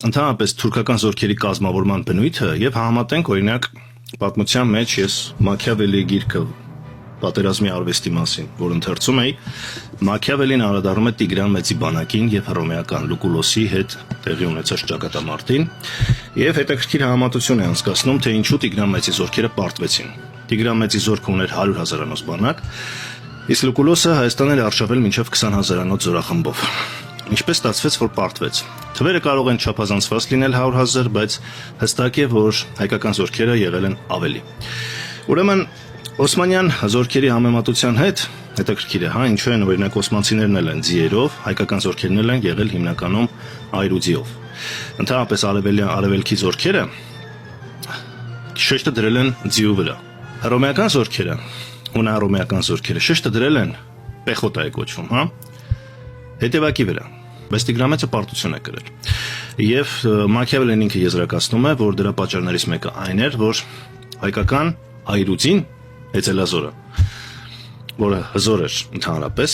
Ընդհանրապես թուրքական զորքերի կազմավորման բնույթը եւ համատենք օրինակ պատմության մեջ ես Մաքիավելիի գիրքը պատերազմի արվեստի մասին, որ ընթերցում էի, Մաքիավելին անդրադառնում է Տիգրան Մեծի բանակին եւ հռոմեական Լուկուլոսի հետ տեղի ունեցած ճակատամարտին եւ հետաքրքիր համեմատություն է անցկացնում, թե ինչու Տիգրան Մեծի զորքերը պարտվեցին։ Տիգրան Մեծի զորքը ուներ 100,000-անոց բանակ, իսկ Լուկուլոսը Հայաստանն էր արշավել մինչև 20,000-անոց զորախմբով։ Ինչպես ստացվեց, որ պարտվեց։ Թվերը կարող են չափազանցված լինել 100,000, բայց հստակ է, որ հայկական զորքերը եղել են ավելի։ Ուրեմն Օսմանյան զորքերի համեմատության հետ հետաքրքիր է, ինչու են օրինակ օսմանցիներն էլ են ձիերով, հայկական զորքերն էլ են եղել հիմնականում այրուձիով։ Ընդհանրապես արևելքի զորքերը շեշտը դրել են ձիու վրա։ Հռոմեական զորքերը, հունահռոմեական զորքերը շեշտը դրել են պեխոտա է կոչվում, հա։ Հետևակի վրա, բայց Տիգրան Մեծը պարտություն է կրել։ Եվ Մաքիավելին ինքը եզրակացնում է, որ դրա պատճառներից մեկը այն էր, որ հայկական այրուձին Էծելազորը, որը հզոր էր ընդհանրապես,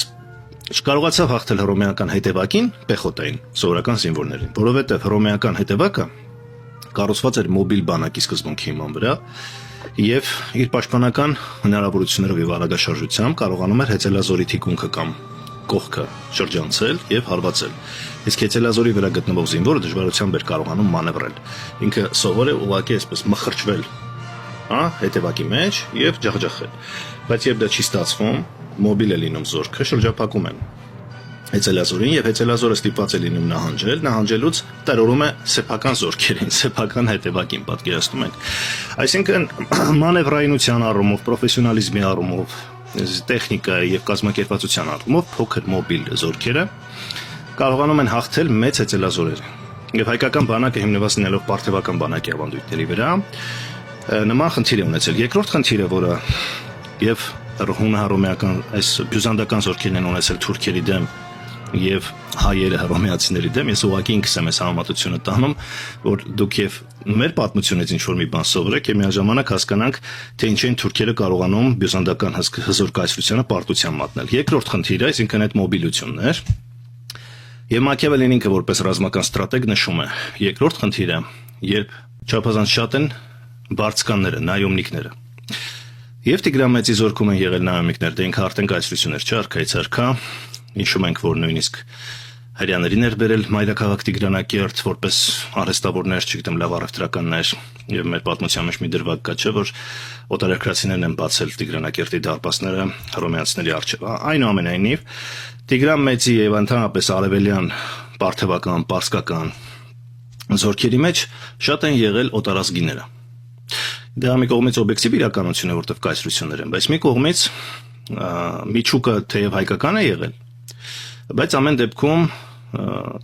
չկարողացավ հաղթել հռոմեական հետևակին, պեխոտային, սովորական զինվորներին, որովհետև հռոմեական հետևակը կառուցված էր մոբիլ բանակի սկզբունքի հիման վրա եւ իր պաշտպանական հնարավորություններով եւ արագաշարժությամբ կարողանում էր Էծելազորի թիկունքը կամ կողքը շրջանցել եւ հարվածել։ Իսկ Էծելազորի վրա գտնվող զինվորը դժվարությամբ էր կարողանում մանևրել։ Ինքը սովոր է ուղղակի այսպես մխրճվել, հետևակի մեջ եւ ջախջախել։ Բայց երբ դա չի ստացվում, մոբիլ է լինում զորքը, շրջափակում են Էծելազորին եւ Էծելազորը ստիպված է լինում նահանջել, նահանջելուց տրորում է սեփական զորքերին, սեփական հետևակին, պատկերացնում եք։ Այսինքն մանևրայնության առումով, պրոֆեսիոնալիզմի առումով, տեխնիկայի եւ կազմակերպվածության առումով փոքր մոբիլ զորքերը կարողանում են հաղթել մեծ Էծելազորերը։ Եվ հայկական բանակը հիմնված լինելով պարթևական բանակի ավանդույթների վրա նման խնդիր է ունեցել։ Երկրորդ խնդիրը, որը եւ հունահռոմեական այս բյուզանդական զորքերն են ունեցել թուրքերի դեմ եւ հայերը հռոմեացիների դեմ, ես ուղղակի ինքս եմ այս համեմատությունը տանում, որ դուք եւ մեր պատմությունից ինչ որ մի բան սովորեք եւ միաժամանակ հասկանանք, թե ինչ են թուրքերը կարողանում բյուզանդական հզոր կայսրությանը պարտության մատնել։ Երկրորդ խնդիրը, այսինքն այդ մոբիլությունն էր։ Եվ Մաքիավելին ինքը որպես ռազմական ստրատեգ նշում է. երկրորդ խնդիրը, երբ չափազանց շատ են բարձկանները, նայոմնիկները։ Եվ Տիգրան Մեծի զորքում են եղել նայոմնիկներ, դե ինքը արդեն կայսրություն էր չարքայից արքա, ինչու մենք որ նույնիսկ հрьяաներին էր բերել մայրաքաղաք Տիգրանակերտ որպես արհեստավորներ, չգիտեմ, լավ առևտրականներ, եւ մեր պատմության մեջ մի դրվագ կա, չէ, որ օտարերկրացիներն են բացել Տիգրանակերտի դարպասները հռոմեացիների առջև։ Այնուամենայնիվ Տիգրան Մեծի եւ ընդհանրապես արևելյան պարթևական, պարսկական զորքերի մեջ շատ են եղել օտարազգիները։ Դա մի կողմից օբյեկտիվ իրականություն է, որտեղ կայսրություններ են, բայց մի կողմից միջուկը թեև հայկական է եղել, բայց ամեն դեպքում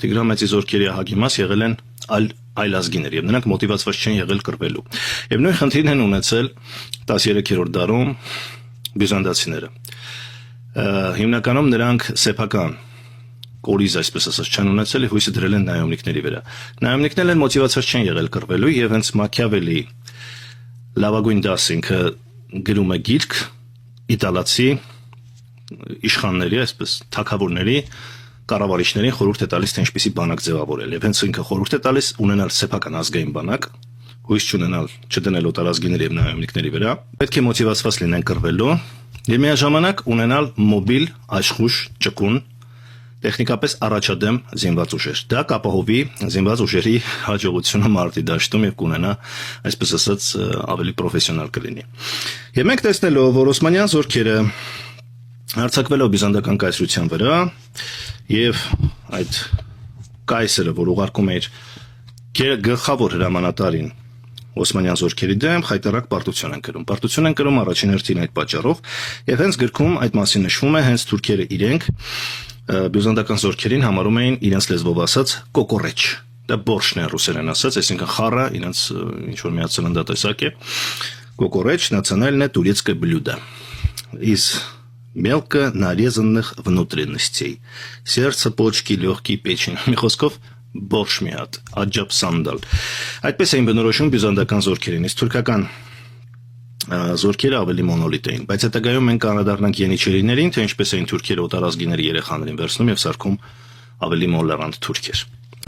Տիգրան Մեծի զորքերի ահագի մաս եղել են այլ ազգիներ եւ նրանք մոտիվացված չեն եղել կռվելու։ Եվ նույն խնդիրն են ունեցել 13-րդ դարում բյուզանդացիները։ Հիմնականում նրանք սեփական կորիզ, այսպես ասած, չեն ունեցել եւ հույսը դրել են նայոմնիկների վրա։ Նայոմնիկներն են մոտիվացված չեն եղել կռվելու եւ հենց Մաքիավելի լավագույն դաս ինքը գրում է գիրք իտալացի իշխանների, այսպես թագավորների, կառավարիչներին խորհուրդ է տալիս, թե ինչպիսի բանակ ձևավորել։ Եվ հենց ինքը խորհուրդ է տալիս ունենալ սեփական ազգային բանակ, հույս չունենալ, չդնել օտարազգիների եւ նայոմնիկների վրա, պետք է մոտիվացված լինեն կռվելու եւ միաժամանակ ունենալ մոբիլ, աշխույժ, ճկուն, տեխնիկապես առաջադեմ զինված ուժեր։ Դա կապահովի զինված ուժերի հաջողությունը մարտի դաշտում եւ կունենա, այսպես ասած, ավելի պրոֆեսիոնալ կլինի։ Եվ մենք տեսնելով, որ օսմանյան զորքերը հարձակվելով բյուզանդական կայսրության վրա եւ այդ կայսրը, որ ուղարկում էր գլխավոր հրամանատարին օսմանյան զորքերի դեմ, խայտարակ պարտություն են կրում։ Պարտություն են կրում առաջին հերթին այդ պատճառով եւ հենց գրքում այդ մասին նշվում է, հենց թուրքերը իրենք բյուզանդական զորքերին համարում էին իրենց լեզվով ասած կոկորեչ։ Դա բորշն է ռուսերեն ասած, այսինքն խառը, իրենց ինչ որ միացննդատեսակ է։ Կոկորեչ национальное турецкое блюдо из мелко нарезанных внутренностей. Сердце, почки, легкие, печень. Մի խոսքով բորշ մի հատ, աջապ սանդալ։ Այդպես էին բնորոշում բյուզանդական զորքերին, իսկ թուրքական զորքերը ավելի մոնոլիտ էին, բայց հետագայում մենք անդրադառնանք Ենիչերիներին, թե ինչպես էին թուրքերը օտարազգիների երեխաներին վերցնում եւ սարքում ավելի մոլերանտ թուրքեր։